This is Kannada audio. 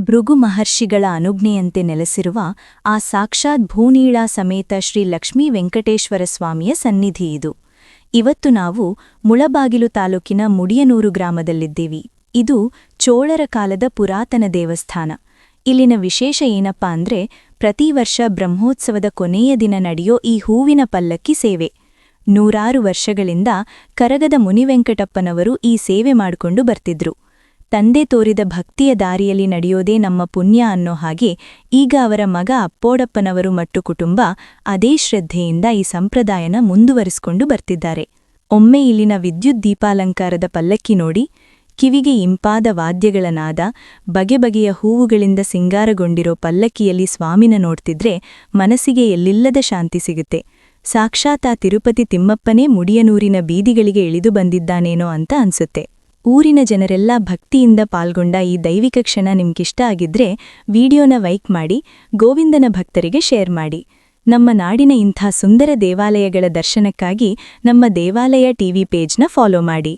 ಭೃಗು ಮಹರ್ಷಿಗಳ ಅನುಜ್ಞೆಯಂತೆ ನೆಲೆಸಿರುವ ಆ ಸಾಕ್ಷಾತ್ ಭೂನೀಳಾ ಸಮೇತ ಶ್ರೀ ಲಕ್ಷ್ಮೀ ವೆಂಕಟೇಶ್ವರ ಸ್ವಾಮಿಯ ಸನ್ನಿಧಿ ಇದು. ಇವತ್ತು ನಾವು ಮುಳಬಾಗಿಲು ತಾಲೂಕಿನ ಮುಡಿಯನೂರು ಗ್ರಾಮದಲ್ಲಿದ್ದೀವಿ. ಇದು ಚೋಳರ ಕಾಲದ ಪುರಾತನ ದೇವಸ್ಥಾನ. ಇಲ್ಲಿನ ವಿಶೇಷ ಏನಪ್ಪಾ ಅಂದ್ರೆ, ಪ್ರತಿ ವರ್ಷ ಬ್ರಹ್ಮೋತ್ಸವದ ಕೊನೆಯ ದಿನ ನಡೆಯೋ ಈ ಹೂವಿನ ಪಲ್ಲಕ್ಕಿ ಸೇವೆ. 100 ವರ್ಷಗಳಿಂದ ಕರಗದ ಮುನಿವೆಂಕಟಪ್ಪನವರು ಈ ಸೇವೆ ಮಾಡಿಕೊಂಡು ಬರ್ತಿದ್ರು. ತಂದೆ ತೋರಿದ ಭಕ್ತಿಯ ದಾರಿಯಲ್ಲಿ ನಡೆಯೋದೇ ನಮ್ಮ ಪುಣ್ಯ ಅನ್ನೋ ಹಾಗೆ ಈಗ ಅವರ ಮಗ ಅಪ್ಪೋಡಪ್ಪನವರು ಮತ್ತು ಕುಟುಂಬ ಅದೇ ಶ್ರದ್ಧೆಯಿಂದ ಈ ಸಂಪ್ರದಾಯನ ಮುಂದುವರಿಸಿಕೊಂಡು ಬರ್ತಿದ್ದಾರೆ. ಒಮ್ಮೆ ಇಲ್ಲಿನ ವಿದ್ಯುತ್ ದೀಪಾಲಂಕಾರದ ಪಲ್ಲಕ್ಕಿ ನೋಡಿ, ಕಿವಿಗೆ ಇಂಪಾದ ವಾದ್ಯಗಳ ನಾದ, ಬಗೆ ಬಗೆಯ ಹೂವುಗಳಿಂದ ಸಿಂಗಾರಗೊಂಡಿರೋ ಪಲ್ಲಕ್ಕಿಯಲ್ಲಿ ಸ್ವಾಮಿನ ನೋಡ್ತಿದ್ರೆ ಮನಸ್ಸಿಗೆ ಎಲ್ಲಿಲ್ಲದ ಶಾಂತಿ ಸಿಗುತ್ತೆ. ಸಾಕ್ಷಾತ್ ಆ ತಿರುಪತಿ ತಿಮ್ಮಪ್ಪನೇ ಮುಡಿಯನೂರಿನ ಬೀದಿಗಳಿಗೆ ಇಳಿದು ಬಂದಿದ್ದಾನೇನೋ ಅಂತ ಅನ್ಸುತ್ತೆ. ಊರಿನ ಜನರೆಲ್ಲ ಭಕ್ತಿಯಿಂದ ಪಾಲ್ಗೊಂಡ ಈ ದೈವಿಕ ಕ್ಷಣ ನಿಮ್ಗಿಷ್ಟ ಆಗಿದ್ರೆ ವಿಡಿಯೋನ ಲೈಕ್ ಮಾಡಿ, ಗೋವಿಂದನ ಭಕ್ತರಿಗೆ ಶೇರ್ ಮಾಡಿ. ನಮ್ಮ ನಾಡಿನ ಇಂಥ ಸುಂದರ ದೇವಾಲಯಗಳ ದರ್ಶನಕ್ಕಾಗಿ ನಮ್ಮ ದೇವಾಲಯ ಟಿವಿ ಪೇಜ್ನ ಫಾಲೋ ಮಾಡಿ.